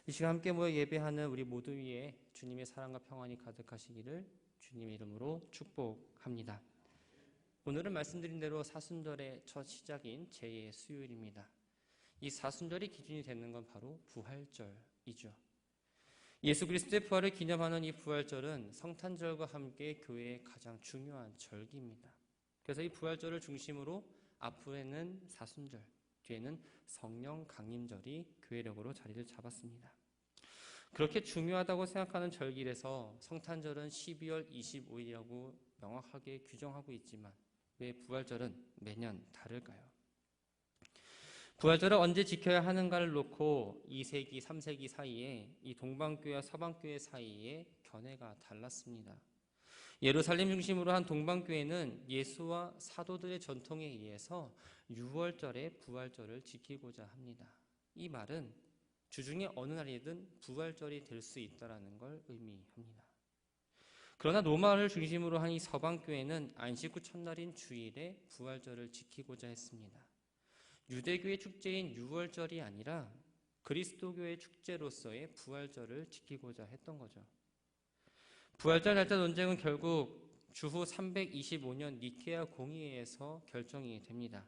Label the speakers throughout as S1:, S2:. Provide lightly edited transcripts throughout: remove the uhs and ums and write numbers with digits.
S1: 이 시간 함께 모여 예배하는 우리 모두 위에 주님의 사랑과 평안이 가득하시기를 주님의 이름으로 축복합니다. 오늘은 말씀드린 대로 사순절의 첫 시작인 제2의 수요일입니다. 이 사순절이 기준이 되는 건 바로 부활절이죠. 예수 그리스도의 부활을 기념하는 이 부활절은 성탄절과 함께 교회의 가장 중요한 절기입니다. 그래서 이 부활절을 중심으로 앞으로는 사순절, 뒤에는 성령 강림절이 교회력으로 자리를 잡았습니다. 그렇게 중요하다고 생각하는 절기에서 성탄절은 12월 25일이라고 명확하게 규정하고 있지만 왜 부활절은 매년 다를까요? 부활절을 언제 지켜야 하는가를 놓고 2세기, 3세기 사이에 이 동방교회와 서방교회 사이에 견해가 달랐습니다. 예루살렘 중심으로 한 동방교회는 예수와 사도들의 전통에 의해서 6월절에 부활절을 지키고자 합니다. 이 말은 주중에 어느 날이든 부활절이 될 수 있다는 걸 의미합니다. 그러나 로마를 중심으로 한 이 서방교회는 안식 후 첫날인 주일에 부활절을 지키고자 했습니다. 유대교의 축제인 6월절이 아니라 그리스도교의 축제로서의 부활절을 지키고자 했던 거죠. 부활절 날짜 논쟁은 결국 주후 325년 니케아 공의회에서 결정이 됩니다.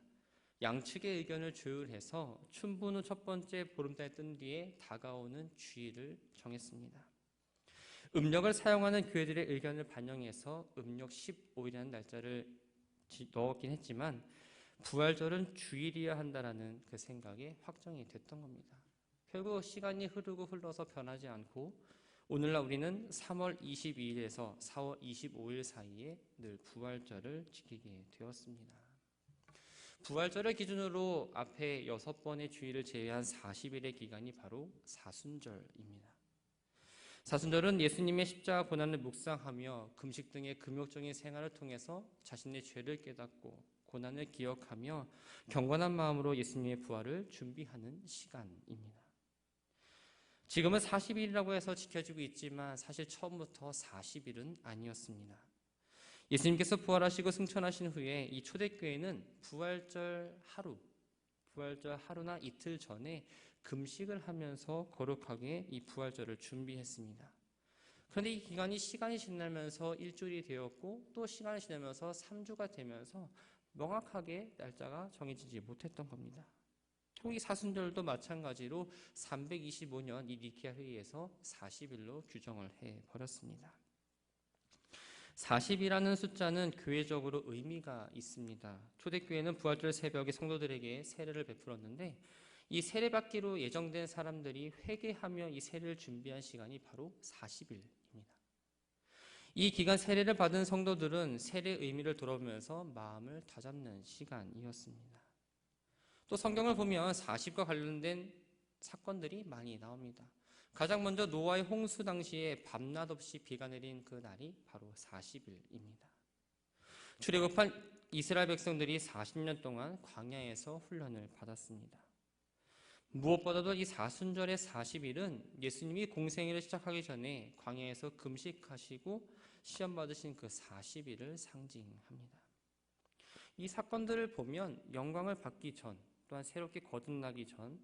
S1: 양측의 의견을 조율해서 춘분 후 첫 번째 보름달이 뜬 뒤에 다가오는 주일을 정했습니다. 음력을 사용하는 교회들의 의견을 반영해서 음력 15일이라는 날짜를 넣었긴 했지만 부활절은 주일이어야 한다는 그 생각에 확정이 됐던 겁니다. 결국 시간이 흘러서 변하지 않고 오늘날 우리는 3월 22일에서 4월 25일 사이에 늘 부활절을 지키게 되었습니다. 부활절을 기준으로 앞에 6번의 주일을 제외한 40일의 기간이 바로 사순절입니다. 사순절은 예수님의 십자가 고난을 묵상하며 금식 등의 금욕적인 생활을 통해서 자신의 죄를 깨닫고 고난을 기억하며 경건한 마음으로 예수님의 부활을 준비하는 시간입니다. 지금은 40일이라고 해서 지켜지고 있지만 사실 처음부터 40일은 아니었습니다. 예수님께서 부활하시고 승천하신 후에 이 초대교회는 부활절 하루나 이틀 전에 금식을 하면서 거룩하게 이 부활절을 준비했습니다. 그런데 이 시간이 지나면서 일주일이 되었고 또 시간이 지나면서 3주가 되면서 명확하게 날짜가 정해지지 못했던 겁니다. 이 사순절도 마찬가지로 325년 이 니케아 회의에서 40일로 규정을 해버렸습니다. 40이라는 숫자는 교회적으로 의미가 있습니다. 초대교회는 부활절 새벽에 성도들에게 세례를 베풀었는데 이 세례받기로 예정된 사람들이 회개하며 이 세례를 준비한 시간이 바로 40일입니다. 이 기간 세례를 받은 성도들은 세례의 의미를 돌아보면서 마음을 다잡는 시간이었습니다. 또 성경을 보면 40과 관련된 사건들이 많이 나옵니다. 가장 먼저 노아의 홍수 당시에 밤낮 없이 비가 내린 그 날이 바로 40일입니다. 출애굽한 이스라엘 백성들이 40년 동안 광야에서 훈련을 받았습니다. 무엇보다도 이 사순절의 40일은 예수님이 공생애를 시작하기 전에 광야에서 금식하시고 시험 받으신 그 40일을 상징합니다. 이 사건들을 보면 영광을 받기 전 또한 새롭게 거듭나기 전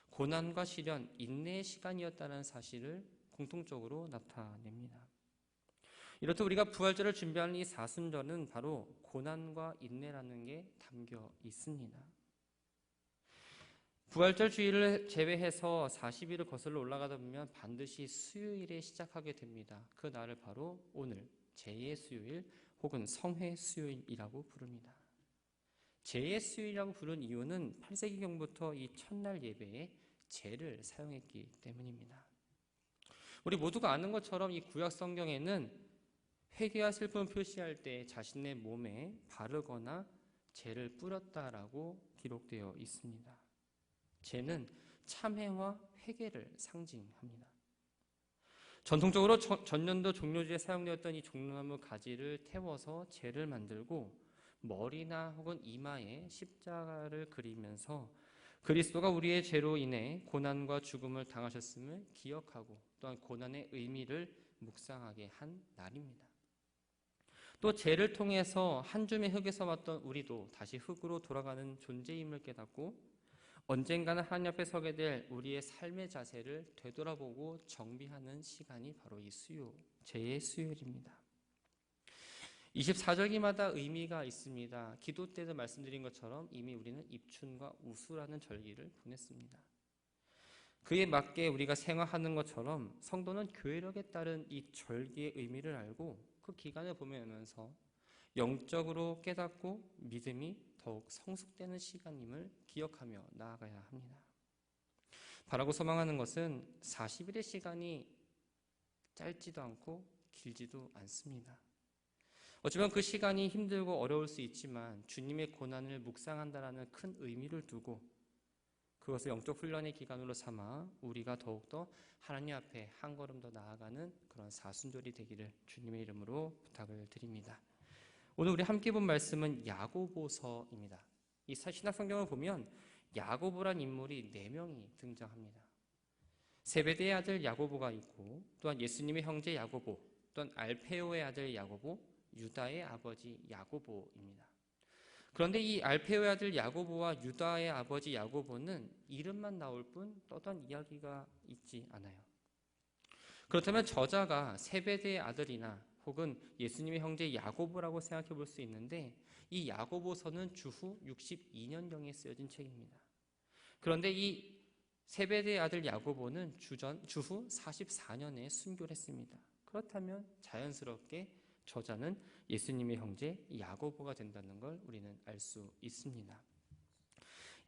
S1: 고난과 시련, 인내의 시간이었다는 사실을 공통적으로 나타냅니다. 이렇듯 우리가 부활절을 준비하는 이 사순절은 바로 고난과 인내라는 게 담겨 있습니다. 부활절 주일을 제외해서 40일을 거슬러 올라가다 보면 반드시 수요일에 시작하게 됩니다. 그 날을 바로 오늘 제2의 수요일 혹은 성회 수요일이라고 부릅니다. 제2의 수요일이라고 부른 이유는 8세기경부터 이 첫날 예배에 제를 사용했기 때문입니다. 우리 모두가 아는 것처럼 이 구약 성경에는 회개와 슬픔을 표시할 때 자신의 몸에 바르거나 제를 뿌렸다라고 기록되어 있습니다. 제는 참회와 회개를 상징합니다. 전통적으로 전년도 종려주에 사용되었던 이 종려나무 가지를 태워서 제를 만들고 머리나 혹은 이마에 십자가를 그리면서 그리스도가 우리의 죄로 인해 고난과 죽음을 당하셨음을 기억하고 또한 고난의 의미를 묵상하게 한 날입니다. 또 죄를 통해서 한 줌의 흙에서 왔던 우리도 다시 흙으로 돌아가는 존재임을 깨닫고 언젠가는 하나님 앞에 서게 될 우리의 삶의 자세를 되돌아보고 정비하는 시간이 바로 이 수요, 제의 수요일입니다. 24절기마다 의미가 있습니다. 기도 때도 말씀드린 것처럼 이미 우리는 입춘과 우수라는 절기를 보냈습니다. 그에 맞게 우리가 생활하는 것처럼 성도는 교회력에 따른 이 절기의 의미를 알고 그 기간을 보면서 영적으로 깨닫고 믿음이 더욱 성숙되는 시간임을 기억하며 나아가야 합니다. 바라고 소망하는 것은 40일의 시간이 짧지도 않고 길지도 않습니다. 어쩌면 그 시간이 힘들고 어려울 수 있지만 주님의 고난을 묵상한다라는 큰 의미를 두고 그것을 영적 훈련의 기간으로 삼아 우리가 더욱더 하나님 앞에 한 걸음 더 나아가는 그런 사순절이 되기를 주님의 이름으로 부탁을 드립니다. 오늘 우리 함께 본 말씀은 야고보서입니다. 이 신약 성경을 보면 야고보란 인물이 4명이 등장합니다. 세베대의 아들 야고보가 있고 또한 예수님의 형제 야고보, 또한 알페오의 아들 야고보, 유다의 아버지 야고보입니다. 그런데 이 알페오의 아들 야고보와 유다의 아버지 야고보는 이름만 나올 뿐 떠던 이야기가 있지 않아요. 그렇다면 저자가 세베대의 아들이나 혹은 예수님의 형제 야고보라고 생각해 볼 수 있는데 이 야고보서는 주후 62년경에 쓰여진 책입니다. 그런데 이 세베대의 아들 야고보는 주후 44년에 순교를 했습니다. 그렇다면 자연스럽게 저자는 예수님의 형제 야고보가 된다는 걸 우리는 알 수 있습니다.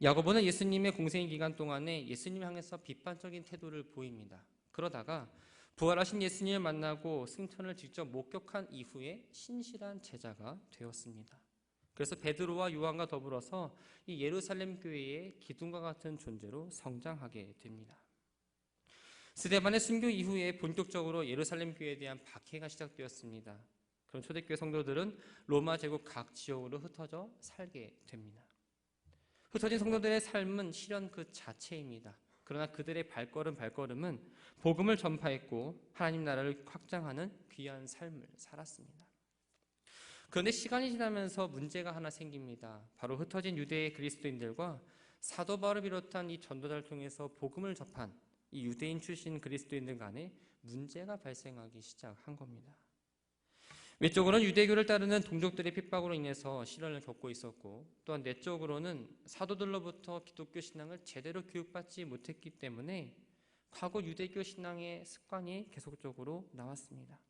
S1: 야고보는 예수님의 공생 기간 동안에 예수님 향해서 비판적인 태도를 보입니다. 그러다가 부활하신 예수님을 만나고 승천을 직접 목격한 이후에 신실한 제자가 되었습니다. 그래서 베드로와 요한과 더불어서 이 예루살렘 교회의 기둥과 같은 존재로 성장하게 됩니다. 스데반의 순교 이후에 본격적으로 예루살렘 교회에 대한 박해가 시작되었습니다. 그런 초대교회 성도들은 로마 제국 각 지역으로 흩어져 살게 됩니다. 흩어진 성도들의 삶은 시련 그 자체입니다. 그러나 그들의 발걸음은 복음을 전파했고 하나님 나라를 확장하는 귀한 삶을 살았습니다. 그런데 시간이 지나면서 문제가 하나 생깁니다. 바로 흩어진 유대의 그리스도인들과 사도 바울을 비롯한 이 전도자를 통해서 복음을 접한 이 유대인 출신 그리스도인들 간에 문제가 발생하기 시작한 겁니다. 외적으로는 유대교를 따르는 동족들의 핍박으로 인해서 시련을 겪고 있었고 또한 내적으로는 사도들로부터 기독교 신앙을 제대로 교육받지 못했기 때문에 과거 유대교 신앙의 습관이 계속적으로 나왔습니다.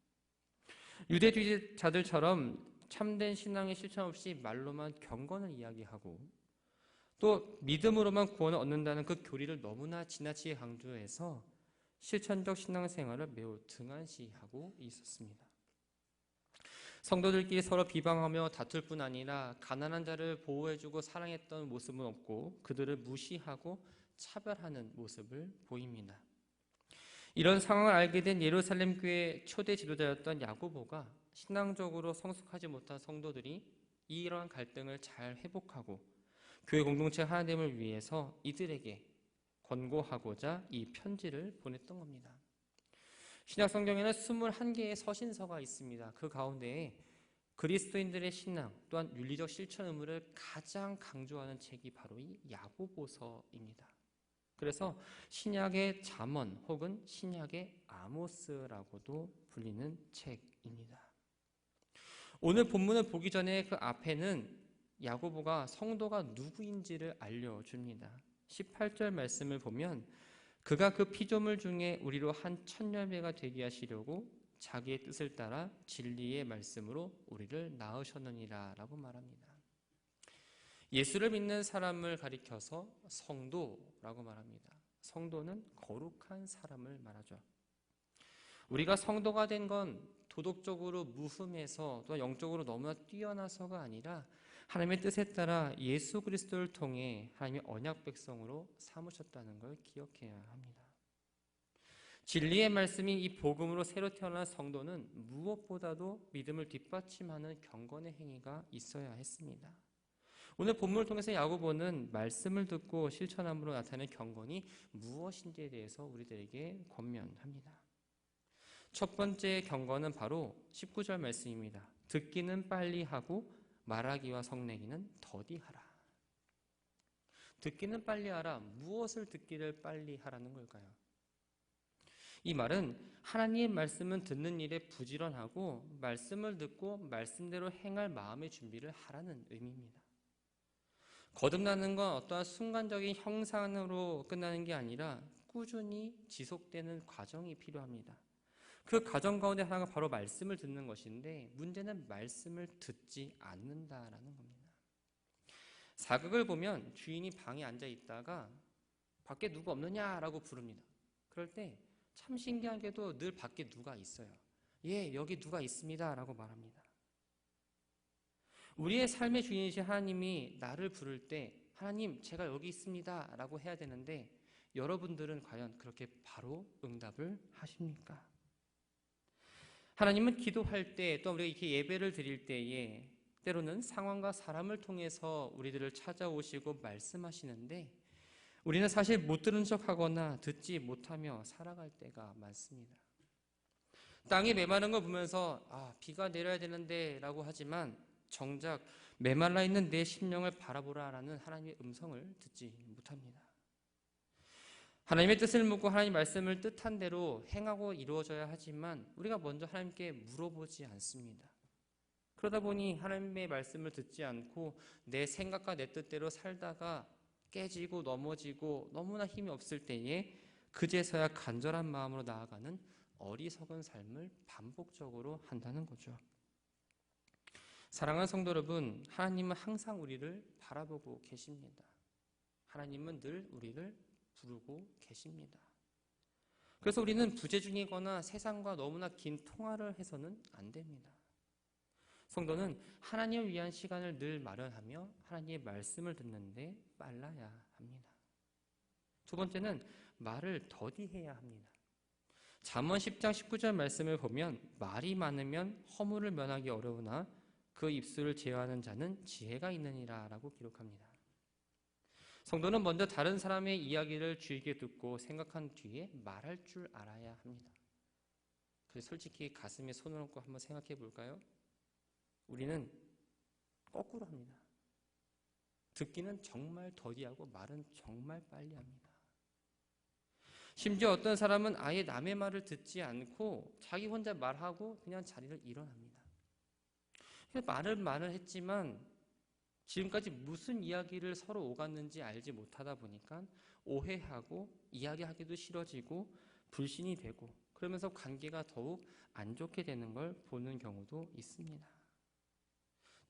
S1: 유대주의자들처럼 참된 신앙의 실천 없이 말로만 경건을 이야기하고 또 믿음으로만 구원을 얻는다는 그 교리를 너무나 지나치게 강조해서 실천적 신앙생활을 매우 등한시하고 있었습니다. 성도들끼리 서로 비방하며 다툴 뿐 아니라 가난한 자를 보호해주고 사랑했던 모습은 없고 그들을 무시하고 차별하는 모습을 보입니다. 이런 상황을 알게 된 예루살렘 교회 초대 지도자였던 야고보가 신앙적으로 성숙하지 못한 성도들이 이러한 갈등을 잘 회복하고 교회 공동체 하나됨을 위해서 이들에게 권고하고자 이 편지를 보냈던 겁니다. 신약 성경에는 21개의 서신서가 있습니다. 그 가운데에 그리스도인들의 신앙 또한 윤리적 실천 의무를 가장 강조하는 책이 바로 이 야고보서입니다. 그래서 신약의 잠언 혹은 신약의 아모스라고도 불리는 책입니다. 오늘 본문을 보기 전에 그 앞에는 야고보가 성도가 누구인지를 알려줍니다. 18절 말씀을 보면 그가 그 피조물 중에 우리로 한 1000열매가 되게 하시려고 자기의 뜻을 따라 진리의 말씀으로 우리를 낳으셨느니라 라고 말합니다. 예수를 믿는 사람을 가리켜서 성도라고 말합니다. 성도는 거룩한 사람을 말하죠. 우리가 성도가 된 건 도덕적으로 무흠해서 또 영적으로 너무나 뛰어나서가 아니라 하나님의 뜻에 따라 예수 그리스도를 통해 하나님의 언약 백성으로 삼으셨다는 걸 기억해야 합니다. 진리의 말씀인 이 복음으로 새로 태어난 성도는 무엇보다도 믿음을 뒷받침하는 경건의 행위가 있어야 했습니다. 오늘 본문을 통해서 야고보는 말씀을 듣고 실천함으로 나타내는 경건이 무엇인지에 대해서 우리들에게 권면합니다. 첫 번째 경건은 바로 19절 말씀입니다. 듣기는 빨리 하고 말하기와 성내기는 더디하라. 듣기는 빨리 하라. 무엇을 듣기를 빨리 하라는 걸까요? 이 말은 하나님의 말씀은 듣는 일에 부지런하고 말씀을 듣고 말씀대로 행할 마음의 준비를 하라는 의미입니다. 거듭나는 건 어떠한 순간적인 형상으로 끝나는 게 아니라 꾸준히 지속되는 과정이 필요합니다. 그 과정 가운데 하나가 바로 말씀을 듣는 것인데 문제는 말씀을 듣지 않는다라는 겁니다. 사극을 보면 주인이 방에 앉아 있다가 밖에 누구 없느냐라고 부릅니다. 그럴 때 참 신기하게도 늘 밖에 누가 있어요. 예, 여기 누가 있습니다 라고 말합니다. 우리의 삶의 주인이신 하나님이 나를 부를 때 하나님 제가 여기 있습니다 라고 해야 되는데 여러분들은 과연 그렇게 바로 응답을 하십니까? 하나님은 기도할 때 또 우리가 이렇게 예배를 드릴 때에 때로는 상황과 사람을 통해서 우리들을 찾아오시고 말씀하시는데 우리는 사실 못 들은 척하거나 듣지 못하며 살아갈 때가 많습니다. 땅이 메마른 걸 보면서 비가 내려야 되는데 라고 하지만 정작 메말라 있는 내 심령을 바라보라라는 하나님의 음성을 듣지 못합니다. 하나님의 뜻을 묻고 하나님 말씀을 뜻한 대로 행하고 이루어져야 하지만 우리가 먼저 하나님께 물어보지 않습니다. 그러다 보니 하나님의 말씀을 듣지 않고 내 생각과 내 뜻대로 살다가 깨지고 넘어지고 너무나 힘이 없을 때에 그제서야 간절한 마음으로 나아가는 어리석은 삶을 반복적으로 한다는 거죠. 사랑하는 성도 여러분, 하나님은 항상 우리를 바라보고 계십니다. 하나님은 늘 우리를 부르고 계십니다. 그래서 우리는 부재중이거나 세상과 너무나 긴 통화를 해서는 안 됩니다. 성도는 하나님을 위한 시간을 늘 마련하며 하나님의 말씀을 듣는데 빨라야 합니다. 두 번째는 말을 더디해야 합니다. 잠언 10장 19절 말씀을 보면 말이 많으면 허물을 면하기 어려우나 그 입술을 제어하는 자는 지혜가 있느니라 라고 기록합니다. 성도는 먼저 다른 사람의 이야기를 주의 깊게 듣고 생각한 뒤에 말할 줄 알아야 합니다. 그래서 솔직히 가슴에 손을 얹고 한번 생각해 볼까요? 우리는 거꾸로 합니다. 듣기는 정말 더디하고 말은 정말 빨리 합니다. 심지어 어떤 사람은 아예 남의 말을 듣지 않고 자기 혼자 말하고 그냥 자리를 일어납니다. 말을 했지만 지금까지 무슨 이야기를 서로 오갔는지 알지 못하다 보니까 오해하고 이야기하기도 싫어지고 불신이 되고 그러면서 관계가 더욱 안 좋게 되는 걸 보는 경우도 있습니다.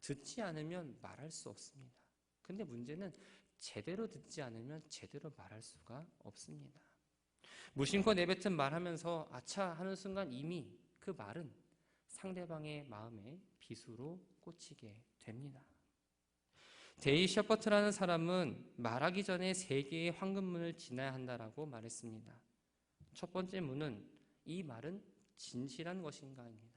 S1: 듣지 않으면 말할 수 없습니다. 근데 문제는 제대로 듣지 않으면 제대로 말할 수가 없습니다. 무심코 내뱉은 말하면서 아차 하는 순간 이미 그 말은 상대방의 마음에 비수로 꽂히게 됩니다. 데이 셔퍼트라는 사람은 말하기 전에 3개의 황금문을 지나야 한다라고 말했습니다. 첫 번째 문은 이 말은 진실한 것인가입니다.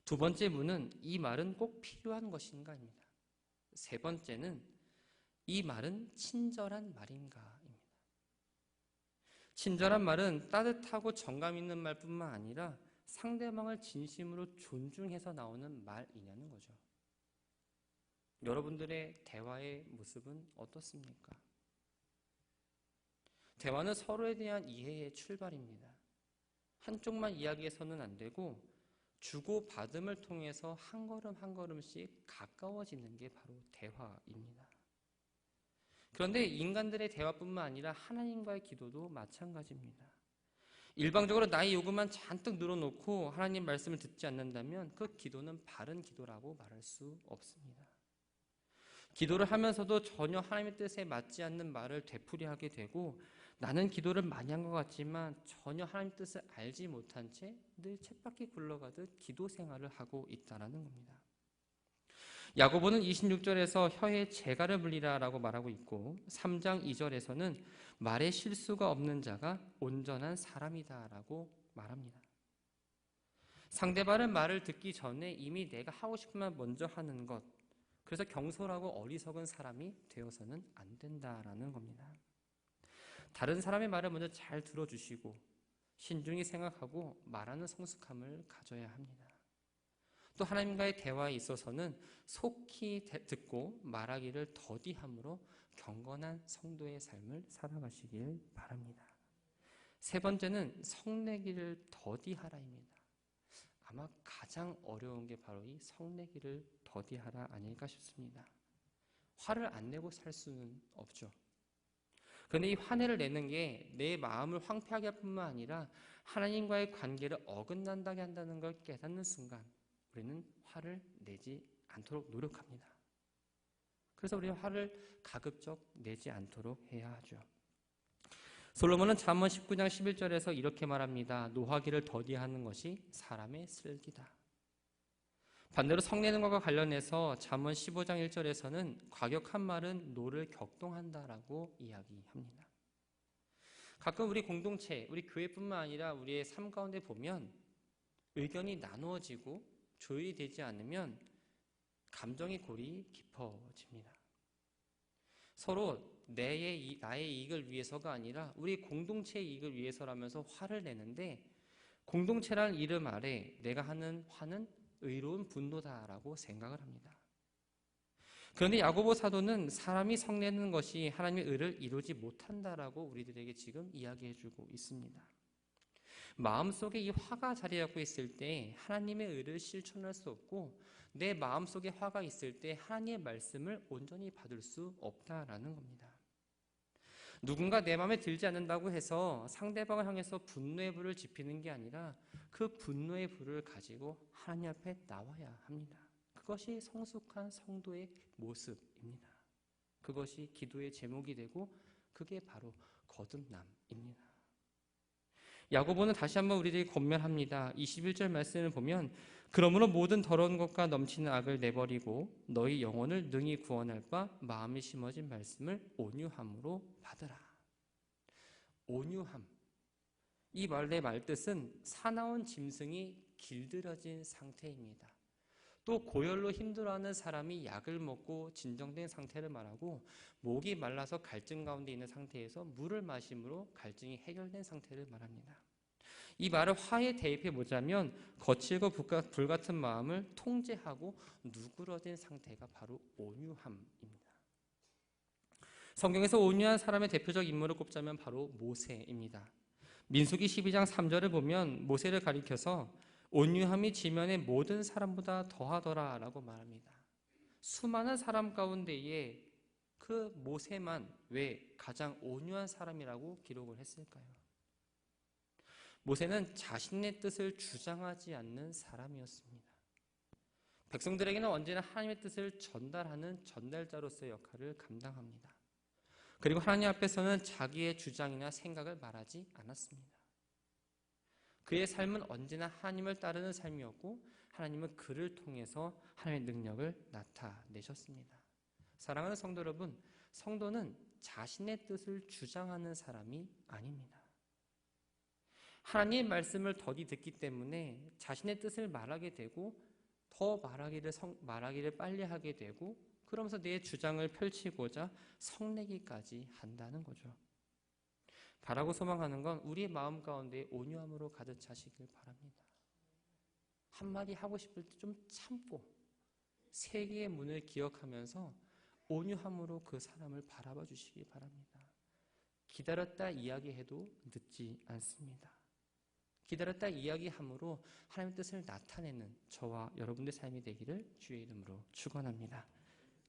S1: 두 번째 문은 이 말은 꼭 필요한 것인가입니다. 세 번째는 이 말은 친절한 말인가입니다. 친절한 말은 따뜻하고 정감 있는 말뿐만 아니라 상대방을 진심으로 존중해서 나오는 말이냐는 거죠. 여러분들의 대화의 모습은 어떻습니까? 대화는 서로에 대한 이해의 출발입니다. 한쪽만 이야기해서는 안 되고 주고받음을 통해서 한 걸음 한 걸음씩 가까워지는 게 바로 대화입니다. 그런데 인간들의 대화뿐만 아니라 하나님과의 기도도 마찬가지입니다. 일방적으로 나의 요구만 잔뜩 늘어놓고 하나님 말씀을 듣지 않는다면 그 기도는 바른 기도라고 말할 수 없습니다. 기도를 하면서도 전혀 하나님의 뜻에 맞지 않는 말을 되풀이하게 되고 나는 기도를 많이 한 것 같지만 전혀 하나님의 뜻을 알지 못한 채 늘 쳇바퀴 굴러가듯 기도 생활을 하고 있다는 겁니다. 야고보는 26절에서 혀에 재갈을 물리라 라고 말하고 있고 3장 2절에서는 말에 실수가 없는 자가 온전한 사람이다 라고 말합니다. 상대방의 말을 듣기 전에 이미 내가 하고 싶은 말 먼저 하는 것, 그래서 경솔하고 어리석은 사람이 되어서는 안 된다라는 겁니다. 다른 사람의 말을 먼저 잘 들어주시고 신중히 생각하고 말하는 성숙함을 가져야 합니다. 또 하나님과의 대화에 있어서는 속히 듣고 말하기를 더디함으로 경건한 성도의 삶을 살아가시길 바랍니다. 세 번째는 성내기를 더디하라입니다. 아마 가장 어려운 게 바로 이 성내기를 더디하라 아닐까 싶습니다. 화를 안 내고 살 수는 없죠. 그런데 이 화내를 내는 게 내 마음을 황폐하게 할 뿐만 아니라 하나님과의 관계를 어긋난다게 한다는 걸 깨닫는 순간 우리는 화를 내지 않도록 노력합니다. 그래서 우리는 화를 가급적 내지 않도록 해야 하죠. 솔로몬은 잠언 19장 11절에서 이렇게 말합니다. 노하기를 더디하는 것이 사람의 슬기다. 반대로 성내는 것과 관련해서 잠언 15장 1절에서는 과격한 말은 노를 격동한다라고 이야기합니다. 가끔 우리 공동체, 우리 교회뿐만 아니라 우리의 삶 가운데 보면 의견이 나누어지고 조율이 되지 않으면 감정의 골이 깊어집니다. 서로 나의 이익을 위해서가 아니라 우리 공동체의 이익을 위해서라면서 화를 내는데 공동체라는 이름 아래 내가 하는 화는 의로운 분노다라고 생각을 합니다. 그런데 야고보 사도는 사람이 성내는 것이 하나님의 의를 이루지 못한다라고 우리들에게 지금 이야기해주고 있습니다. 마음속에 이 화가 자리 잡고 있을 때 하나님의 의를 실천할 수 없고 내 마음속에 화가 있을 때 하나님의 말씀을 온전히 받을 수 없다라는 겁니다. 누군가 내 마음에 들지 않는다고 해서 상대방을 향해서 분노의 불을 지피는 게 아니라 그 분노의 불을 가지고 하나님 앞에 나와야 합니다. 그것이 성숙한 성도의 모습입니다. 그것이 기도의 제목이 되고 그게 바로 거듭남입니다. 야고보는 다시 한번 우리들에게 권면합니다. 21절 말씀을 보면 그러므로 모든 더러운 것과 넘치는 악을 내버리고 너희 영혼을 능히 구원할 바 마음이 심어진 말씀을 온유함으로 받으라. 온유함. 이 말의 말뜻은 사나운 짐승이 길들여진 상태입니다. 또 고열로 힘들어하는 사람이 약을 먹고 진정된 상태를 말하고 목이 말라서 갈증 가운데 있는 상태에서 물을 마심으로 갈증이 해결된 상태를 말합니다. 이 말을 화에 대입해 보자면 거칠고 불같은 마음을 통제하고 누그러진 상태가 바로 온유함입니다. 성경에서 온유한 사람의 대표적 인물을 꼽자면 바로 모세입니다. 민수기 12장 3절을 보면 모세를 가리켜서 온유함이 지면의 모든 사람보다 더하더라 라고 말합니다. 수많은 사람 가운데에 그 모세만 왜 가장 온유한 사람이라고 기록을 했을까요? 모세는 자신의 뜻을 주장하지 않는 사람이었습니다. 백성들에게는 언제나 하나님의 뜻을 전달하는 전달자로서의 역할을 감당합니다. 그리고 하나님 앞에서는 자기의 주장이나 생각을 말하지 않았습니다. 그의 삶은 언제나 하나님을 따르는 삶이었고 하나님은 그를 통해서 하나님의 능력을 나타내셨습니다. 사랑하는 성도 여러분, 성도는 자신의 뜻을 주장하는 사람이 아닙니다. 하나님의 말씀을 더디 듣기 때문에 자신의 뜻을 말하게 되고 더 말하기를 빨리 하게 되고 그러면서 내 주장을 펼치고자 성내기까지 한다는 거죠. 바라고 소망하는 건 우리의 마음 가운데 온유함으로 가득 차시길 바랍니다. 한마디 하고 싶을 때 좀 참고 세계의 문을 기억하면서 온유함으로 그 사람을 바라봐 주시기 바랍니다. 기다렸다 이야기해도 늦지 않습니다. 기다렸다 이야기함으로 하나님의 뜻을 나타내는 저와 여러분의 삶이 되기를 주의 이름으로 축원합니다.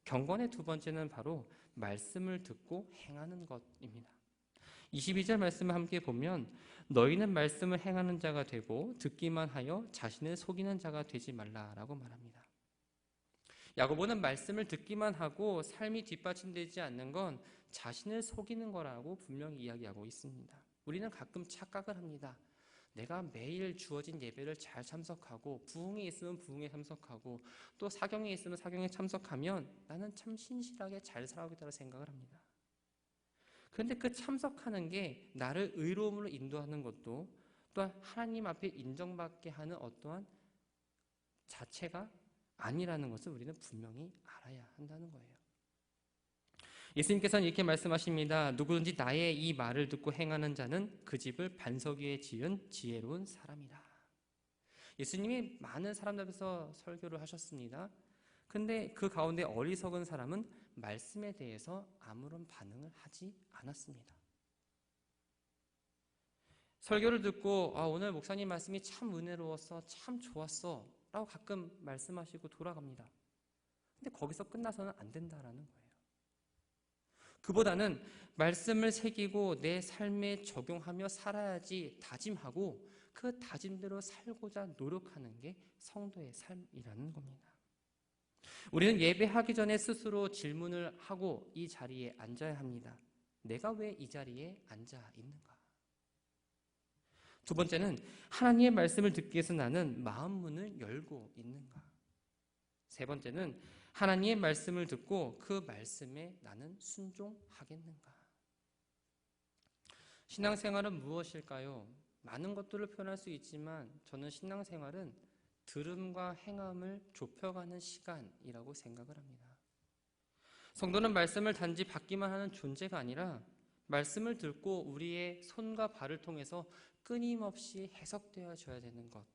S1: 경건의 두 번째는 바로 말씀을 듣고 행하는 것입니다. 22절 말씀을 함께 보면 너희는 말씀을 행하는 자가 되고 듣기만 하여 자신을 속이는 자가 되지 말라라고 말합니다. 야고보는 말씀을 듣기만 하고 삶이 뒷받침되지 않는 건 자신을 속이는 거라고 분명히 이야기하고 있습니다. 우리는 가끔 착각을 합니다. 내가 매일 주어진 예배를 잘 참석하고 부흥이 있으면 부흥에 참석하고 또 사경에 있으면 사경에 참석하면 나는 참 신실하게 잘 살아오겠다고 생각을 합니다. 그런데 그 참석하는 게 나를 의로움으로 인도하는 것도 또한 하나님 앞에 인정받게 하는 어떠한 자체가 아니라는 것을 우리는 분명히 알아야 한다는 거예요. 예수님께서는 이렇게 말씀하십니다. 누구든지 나의 이 말을 듣고 행하는 자는 그 집을 반석 위에 지은 지혜로운 사람이라. 예수님이 많은 사람들 앞에서 설교를 하셨습니다. 근데 그 가운데 어리석은 사람은 말씀에 대해서 아무런 반응을 하지 않았습니다. 설교를 듣고 오늘 목사님 말씀이 참 은혜로웠어, 참 좋았어 라고 가끔 말씀하시고 돌아갑니다. 근데 거기서 끝나서는 안 된다라는 거예요. 그보다는 말씀을 새기고 내 삶에 적용하며 살아야지 다짐하고 그 다짐대로 살고자 노력하는 게 성도의 삶이라는 겁니다. 우리는 예배하기 전에 스스로 질문을 하고 이 자리에 앉아야 합니다. 내가 왜 이 자리에 앉아 있는가? 두 번째는 하나님의 말씀을 듣기 위해서 나는 마음 문을 열고 있는가? 세 번째는 하나님의 말씀을 듣고 그 말씀에 나는 순종하겠는가? 신앙생활은 무엇일까요? 많은 것들을 표현할 수 있지만 저는 신앙생활은 들음과 행함을 좁혀가는 시간이라고 생각을 합니다. 성도는 말씀을 단지 받기만 하는 존재가 아니라 말씀을 듣고 우리의 손과 발을 통해서 끊임없이 해석되어져야 되는 것,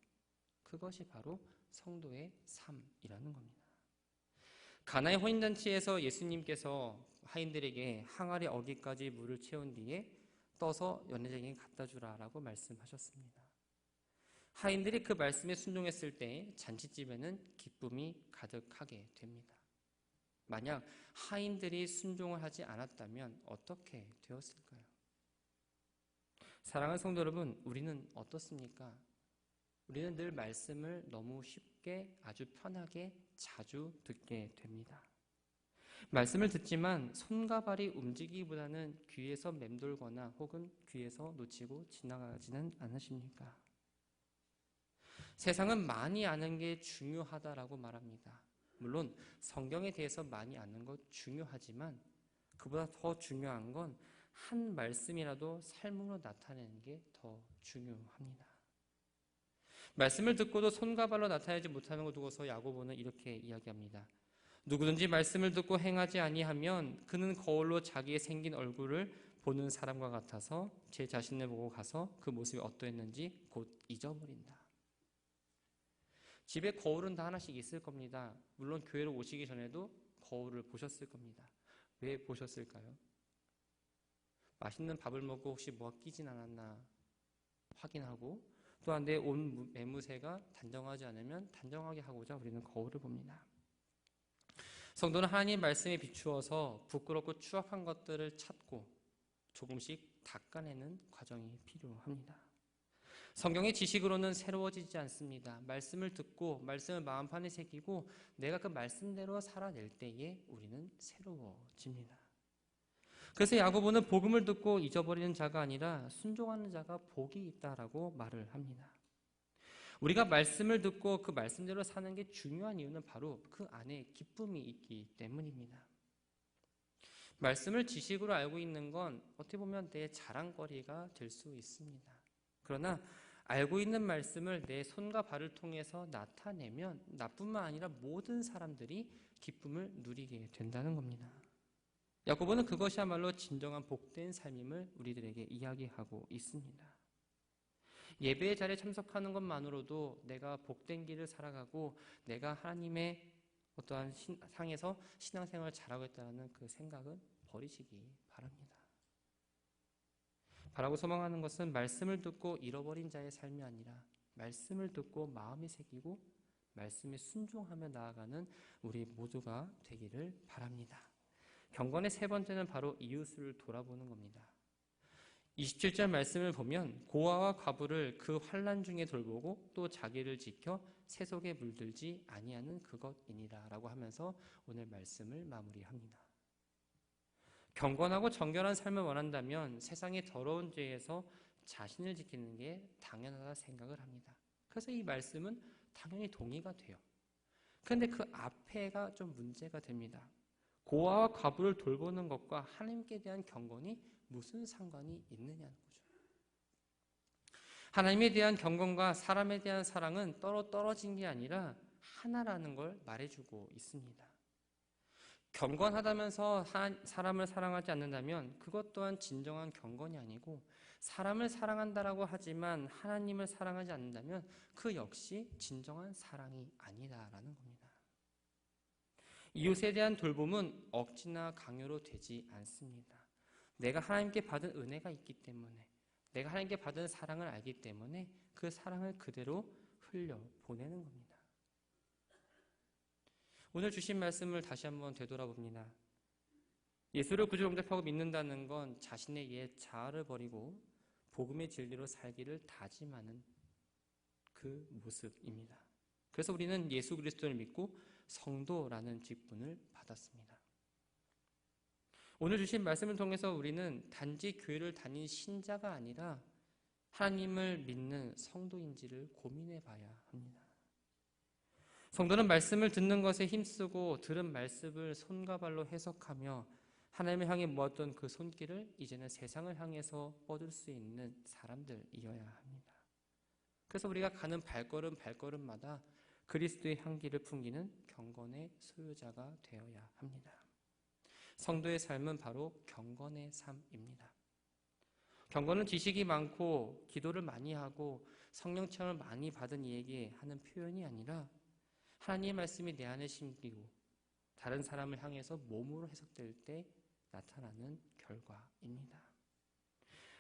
S1: 그것이 바로 성도의 삶이라는 겁니다. 가나의 혼인잔치에서 예수님께서 하인들에게 항아리 어기까지 물을 채운 뒤에 떠서 연회장에게 갖다 주라라고 말씀하셨습니다. 하인들이 그 말씀에 순종했을 때 잔치집에는 기쁨이 가득하게 됩니다. 만약 하인들이 순종을 하지 않았다면 어떻게 되었을까요? 사랑하는 성도 여러분, 우리는 어떻습니까? 우리는 늘 말씀을 너무 쉽게 아주 편하게 자주 듣게 됩니다. 말씀을 듣지만 손과 발이 움직이기보다는 귀에서 맴돌거나 혹은 귀에서 놓치고 지나가지는 않으십니까? 세상은 많이 아는 게 중요하다라고 말합니다. 물론 성경에 대해서 많이 아는 것 중요하지만 그보다 더 중요한 건 한 말씀이라도 삶으로 나타내는 게 더 중요합니다. 말씀을 듣고도 손과 발로 나타내지 못하는 것 두고서 야고보는 이렇게 이야기합니다. 누구든지 말씀을 듣고 행하지 아니하면 그는 거울로 자기의 생긴 얼굴을 보는 사람과 같아서 제 자신을 보고 가서 그 모습이 어떠했는지 곧 잊어버린다. 집에 거울은 다 하나씩 있을 겁니다. 물론 교회로 오시기 전에도 거울을 보셨을 겁니다. 왜 보셨을까요? 맛있는 밥을 먹고 혹시 뭐가 끼진 않았나 확인하고, 또한 내 옷 매무새가 단정하지 않으면 단정하게 하고자 우리는 거울을 봅니다. 성도는 하나님의 말씀에 비추어서 부끄럽고 추악한 것들을 찾고 조금씩 닦아내는 과정이 필요합니다. 성경의 지식으로는 새로워지지 않습니다. 말씀을 듣고 말씀을 마음판에 새기고 내가 그 말씀대로 살아낼 때에 우리는 새로워집니다. 그래서 야고보는 복음을 듣고 잊어버리는 자가 아니라 순종하는 자가 복이 있다라고 말을 합니다. 우리가 말씀을 듣고 그 말씀대로 사는 게 중요한 이유는 바로 그 안에 기쁨이 있기 때문입니다. 말씀을 지식으로 알고 있는 건 어떻게 보면 내 자랑거리가 될 수 있습니다. 그러나 알고 있는 말씀을 내 손과 발을 통해서 나타내면 나뿐만 아니라 모든 사람들이 기쁨을 누리게 된다는 겁니다. 야고보는 그것이야말로 진정한 복된 삶임을 우리들에게 이야기하고 있습니다. 예배의 자리에 참석하는 것만으로도 내가 복된 길을 살아가고 내가 하나님의 어떠한 상에서 신앙생활을 잘하고 있다는 그 생각은 버리시기 바랍니다. 바라고 소망하는 것은 말씀을 듣고 잃어버린 자의 삶이 아니라 말씀을 듣고 마음이 새기고 말씀에 순종하며 나아가는 우리 모두가 되기를 바랍니다. 경건의 세 번째는 바로 이웃을 돌아보는 겁니다. 27절 말씀을 보면 고아와 과부를 그 환난 중에 돌보고 또 자기를 지켜 세속에 물들지 아니하는 그것이니라 라고 하면서 오늘 말씀을 마무리합니다. 경건하고 정결한 삶을 원한다면 세상의 더러운 죄에서 자신을 지키는 게 당연하다 생각을 합니다. 그래서 이 말씀은 당연히 동의가 돼요. 그런데 그 앞에가 좀 문제가 됩니다. 고아와 과부를 돌보는 것과 하나님께 대한 경건이 무슨 상관이 있느냐는 거죠. 하나님에 대한 경건과 사람에 대한 사랑은 떨어진 게 아니라 하나라는 걸 말해주고 있습니다. 경건하다면서 사람을 사랑하지 않는다면 그것 또한 진정한 경건이 아니고, 사람을 사랑한다라고 하지만 하나님을 사랑하지 않는다면 그 역시 진정한 사랑이 아니다라는 겁니다. 이웃에 대한 돌봄은 억지나 강요로 되지 않습니다. 내가 하나님께 받은 은혜가 있기 때문에, 내가 하나님께 받은 사랑을 알기 때문에 그 사랑을 그대로 흘려 보내는 겁니다. 오늘 주신 말씀을 다시 한번 되돌아봅니다. 예수를 구주 영접하고 믿는다는 건 자신의 옛 자아를 버리고 복음의 진리로 살기를 다짐하는 그 모습입니다. 그래서 우리는 예수 그리스도를 믿고 성도라는 직분을 받았습니다. 오늘 주신 말씀을 통해서 우리는 단지 교회를 다닌 신자가 아니라 하나님을 믿는 성도인지를 고민해 봐야 합니다. 성도는 말씀을 듣는 것에 힘쓰고 들은 말씀을 손과 발로 해석하며 하나님을 향해 모았던 그 손길을 이제는 세상을 향해서 뻗을 수 있는 사람들이어야 합니다. 그래서 우리가 가는 발걸음마다 그리스도의 향기를 풍기는 경건의 소유자가 되어야 합니다. 성도의 삶은 바로 경건의 삶입니다. 경건은 지식이 많고 기도를 많이 하고 성령 체험을 많이 받은 이에게 하는 표현이 아니라 하나님의 말씀이 내 안에 심기고 다른 사람을 향해서 몸으로 해석될 때 나타나는 결과입니다.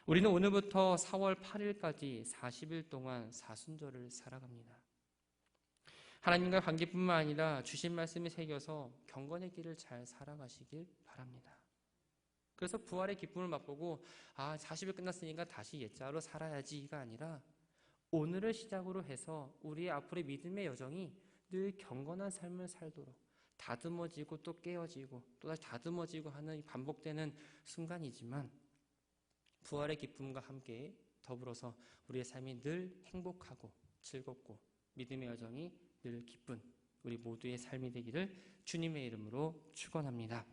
S1: 우리는 오늘부터 4월 8일까지 40일 동안 사순절을 살아갑니다. 하나님과 관계뿐만 아니라 주신 말씀이 새겨서 경건의 길을 잘 살아가시길 바랍니다. 그래서 부활의 기쁨을 맛보고 40일 끝났으니까 다시 옛자로 살아야지가 아니라 오늘을 시작으로 해서 우리의 앞으로의 믿음의 여정이 늘 경건한 삶을 살도록 다듬어지고 또 깨어지고 또 다시 다듬어지고 하는 반복되는 순간이지만 부활의 기쁨과 함께 더불어서 우리의 삶이 늘 행복하고 즐겁고 믿음의 여정이 늘 기쁜 우리 모두의 삶이 되기를 주님의 이름으로 축원합니다.